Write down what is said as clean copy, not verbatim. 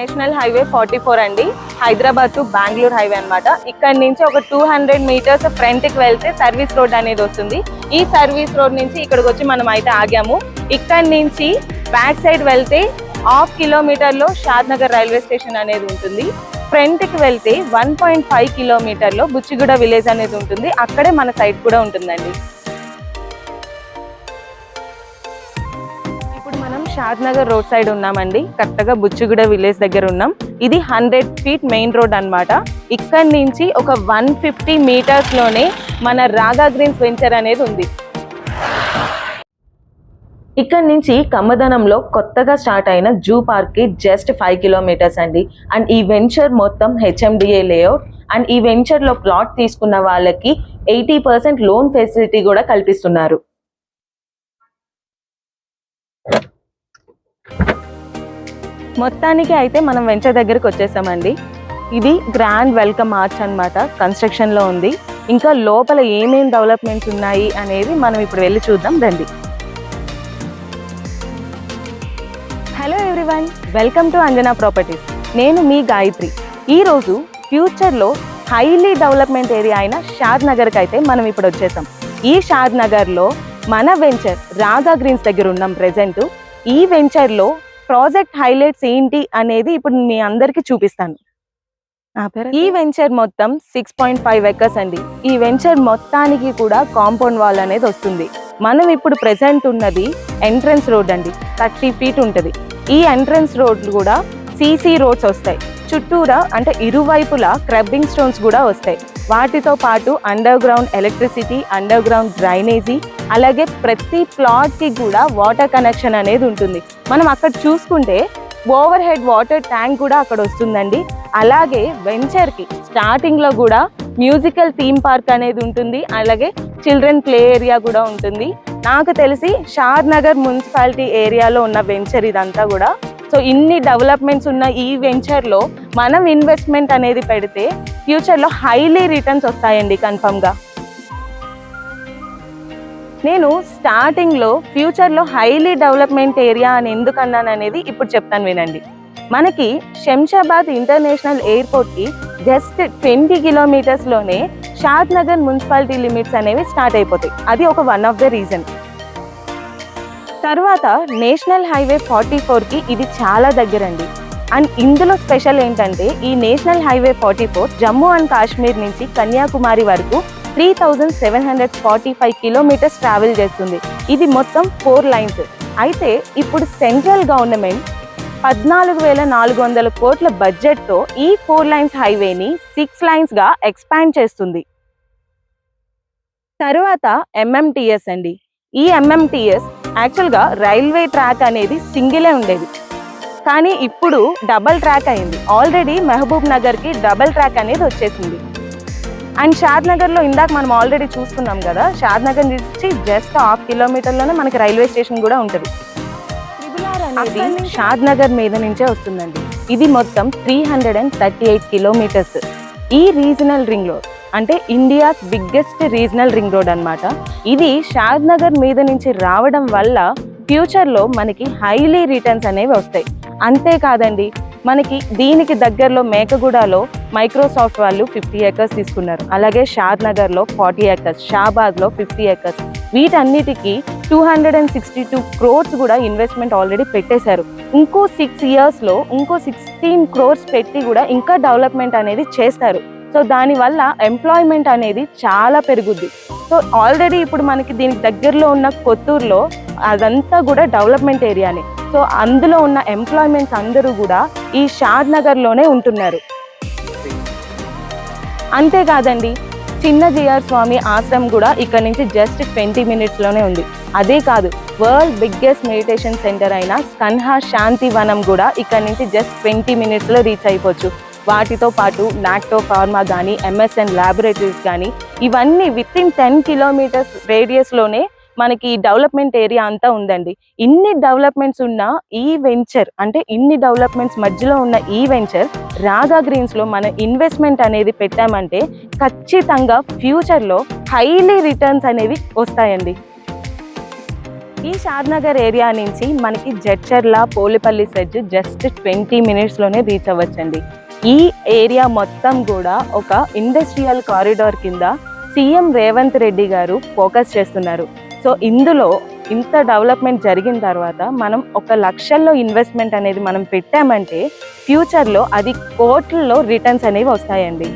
National highway 44 అండి. Hyderabad to Bengaluru highway అన్నమాట. ఇక్కడ నుంచి ఒక 200 మీటర్స్ ఫ్రంట్ కి వెళ్తే సర్వీస్ రోడ్ అనేది వస్తుంది. ఈ సర్వీస్ రోడ్ నుంచి ఇక్కడికి వచ్చి మనం అయితే ఆగాము. ఇక్కడ నుంచి బ్యాక్ సైడ్ వెళ్తే 1/2 కిలోమీటర్ లో షాద్ నగర్ రైల్వే స్టేషన్ అనేది ఉంటుంది. ఫ్రంట్ కి వెళ్తే 1.5 కిలోమీటర్ లో బుచ్చిగూడ విలేజ్ అనేది ఉంటుంది. అక్కడే మన సైట్ కూడా ఉంటుందండి. షాద్ నగర్ రోడ్ సైడ్ ఉన్నామండి. కరెక్ట్ గా బుచ్చిగూడ విలేజ్ దగ్గర ఉన్నాం. ఇది 100 ఫీట్ మెయిన్ రోడ్ అన్నమాట. ఇక్కడ నుంచి ఒక 150 మీటర్స్ లోనే మన రాగా గ్రీన్స్ వెంచర్ అనేది ఉంది. ఇక్కడ నుంచి కమ్మదనంలో కొత్తగా స్టార్ట్ అయిన జూ పార్క్ కి జస్ట్ 5 కిలోమీటర్స్ అండి. అండ్ ఈ వెంచర్ మొత్తం HMDA లేఅవుట్. అండ్ ఈ వెంచర్ లో ప్లాట్ తీసుకున్న వాళ్ళకి 80% లోన్ ఫెసిలిటీ కూడా కల్పిస్తున్నారు. మొత్తానికి అయితే మనం వెంచర్ దగ్గరికి వచ్చేసామండి. ఇది గ్రాండ్ వెల్కమ్ ఆర్చ్ అన్నమాట. కన్స్ట్రక్షన్ లో ఉంది. ఇంకా లోపల ఏమేం డెవలప్మెంట్స్ ఉన్నాయి అనేది మనం ఇప్పుడు వెళ్ళి చూద్దాం రండి. Hello everyone, welcome to Anjana properties. నేను మీ గాయత్రి. ఈరోజు ఫ్యూచర్లో హైలీ డెవలప్మెంట్ ఏరియా అయిన షాద్ నగర్కి అయితే మనం ఇప్పుడు వచ్చేసాం. ఈ షాద్ నగర్లో మన వెంచర్ రాగా గ్రీన్స్ దగ్గర ఉన్నాం ప్రెజెంట్. ఈ వెంచర్లో ప్రాజెక్ట్ హైలైట్స్ ఏంటి అనేది ఇప్పుడు మీ అందరికి చూపిస్తాను. ఈ వెంచర్ మొత్తం 6.5 ఎకర్స్ అండి. ఈ వెంచర్ మొత్తానికి కూడా కాంపౌండ్ వాల్ అనేది వస్తుంది. మనం ఇప్పుడు ప్రెసెంట్ ఉన్నది ఎంట్రన్స్ రోడ్ అండి. 30 ఫీట్ ఉంటుంది. ఈ ఎంట్రన్స్ రోడ్లు కూడా CC రోడ్స్ వస్తాయి. చుట్టూరా అంటే ఇరువైపులా క్రబ్బింగ్ స్టోన్స్ కూడా వస్తాయి. వాటితో పాటు under ground electricity, under ground drainage, అలాగే ప్రతి ప్లాట్ కి కూడా వాటర్ కనెక్షన్ అనేది ఉంటుంది. మనం అక్కడ చూసుకుంటే ఓవర్ హెడ్ వాటర్ ట్యాంక్ కూడా అక్కడ వస్తుందండి. అలాగే వెంచర్ కి స్టార్టింగ్ లో కూడా మ్యూజికల్ థీమ్ పార్క్ అనేది ఉంటుంది. అలాగే చిల్డ్రన్ ప్లే ఏరియా కూడా ఉంటుంది. నాకు తెలిసి షాద్ నగర్ మున్సిపాలిటీ ఏరియాలో ఉన్న వెంచర్ ఇదంతా కూడా. సో ఇన్ని డెవలప్మెంట్స్ ఉన్న ఈ వెంచర్లో మనం ఇన్వెస్ట్మెంట్ అనేది పెడితే ఫ్యూచర్లో హైలీ రిటర్న్స్ వస్తాయండి కన్ఫర్మ్గా. నేను స్టార్టింగ్లో ఫ్యూచర్లో హైలీ డెవలప్మెంట్ ఏరియా అని ఎందుకు అన్నాను అనేది ఇప్పుడు చెప్తాను వినండి. మనకి శంషాబాద్ ఇంటర్నేషనల్ ఎయిర్పోర్ట్కి జస్ట్ 20 కిలోమీటర్స్లోనే షాద్ నగర్ మున్సిపాలిటీ లిమిట్స్ అనేవి స్టార్ట్ అయిపోతాయి. అది ఒక వన్ ఆఫ్ ద రీజన్. తర్వాత నేషనల్ హైవే 44కి ఇది చాలా దగ్గరండి. అండ్ ఇందులో స్పెషల్ ఏంటంటే ఈ national highway 44 Jammu and Kashmir నుంచి కన్యాకుమారి వరకు 3745 కిలోమీటర్స్ ట్రావెల్ చేస్తుంది. ఇది మొత్తం 4 లైన్స్. అయితే ఇప్పుడు సెంట్రల్ గవర్నమెంట్ 14,400 కోట్ల బడ్జెట్తో ఈ 4 లైన్స్ హైవేని 6 లైన్స్గా ఎక్స్పాండ్ చేస్తుంది. తర్వాత MMTS అండి. ఈ MMTS యాక్చువల్గా రైల్వే ట్రాక్ అనేది సింగిలే ఉండేది, కానీ ఇప్పుడు డబల్ ట్రాక్ అయింది. ఆల్రెడీ మహబూబ్ నగర్కి డబల్ ట్రాక్ అనేది వచ్చేసింది. అండ్ షాద్ నగర్లో ఇందాక మనం ఆల్రెడీ చూసుకున్నాం కదా, షాద్ నగర్ నుంచి జస్ట్ 1/2 కిలోమీటర్లోనే మనకి రైల్వే స్టేషన్ కూడా ఉంటుంది. ట్రిబుల్ ఆర్ అనేది షాద్ నగర్ మీద నుంచే వస్తుందండి. ఇది మొత్తం 338 కిలోమీటర్స్. ఈ రీజనల్ రింగ్ రోడ్ అంటే India's biggest regional ring road అన్నమాట. ఇది షాద్ నగర్ మీద నుంచి రావడం వల్ల ఫ్యూచర్లో మనకి హైలీ రిటర్న్స్ అనేవి వస్తాయి. అంతేకాదండి, మనకి దీనికి దగ్గరలో మేకగూడలో మైక్రోసాఫ్ట్ వాళ్ళు 50 ఎకర్స్ తీసుకున్నారు. అలాగే షాద్ నగర్లో 40 ఎకర్స్, షాబాద్లో 50 ఎకర్స్. వీటన్నిటికీ 262 crores కూడా ఇన్వెస్ట్మెంట్ ఆల్రెడీ పెట్టేశారు. ఇంకో 6 yearsలో ఇంకో 16 crores పెట్టి కూడా ఇంకా డెవలప్మెంట్ అనేది చేస్తారు. సో దానివల్ల ఎంప్లాయ్మెంట్ అనేది చాలా పెరుగుద్ది. సో ఆల్రెడీ ఇప్పుడు మనకి దీనికి దగ్గరలో ఉన్న కొత్తూరులో అదంతా కూడా డెవలప్మెంట్ ఏరియానే. సో అందులో ఉన్న ఎంప్లాయ్మెంట్స్ అందరూ కూడా ఈ షాద్ నగర్లోనే ఉంటున్నారు. అంతేకాదండి, చిన్న జిఆర్ స్వామి ఆశ్రమం కూడా ఇక్కడ నుంచి జస్ట్ 20 minutesలోనే ఉంది. అదే కాదు, వరల్డ్ బిగ్గెస్ట్ మెడిటేషన్ సెంటర్ అయిన కన్హా శాంతి వనం కూడా ఇక్కడ నుంచి జస్ట్ 20 minutesలో రీచ్ అయిపోవచ్చు. వాటితో పాటు నాక్టో ఫార్మా కానీ, MSN ల్యాబొరేటరీస్ కానీ, ఇవన్నీ వితిన్ 10 kilometers రేడియస్లోనే మనకి డెవలప్మెంట్ ఏరియా అంతా ఉందండి. ఇన్ని డెవలప్మెంట్స్ ఉన్న ఈ వెంచర్, అంటే ఇన్ని డెవలప్మెంట్స్ మధ్యలో ఉన్న ఈ వెంచర్ రాగా గ్రీన్స్లో మన ఇన్వెస్ట్మెంట్ అనేది పెట్టామంటే ఖచ్చితంగా ఫ్యూచర్లో హైలీ రిటర్న్స్ అనేవి వస్తాయండి. ఈ షాద్నగర్ ఏరియా నుంచి మనకి జడ్చర్ల పోలిపల్లి సెజ్ జస్ట్ 20 మినిట్స్లోనే రీచ్ అవ్వచ్చండి. ఈ ఏరియా మొత్తం కూడా ఒక ఇండస్ట్రియల్ కారిడార్ కింద సీఎం రేవంత్ రెడ్డి గారు ఫోకస్ చేస్తున్నారు. సో ఇందులో ఇంత డెవలప్మెంట్ జరిగిన తర్వాత మనం 1 లక్షల్లో ఇన్వెస్ట్మెంట్ అనేది మనం పెట్టామంటే ఫ్యూచర్లో అది కోట్లలో రిటర్న్స్ అనేవి వస్తాయండి.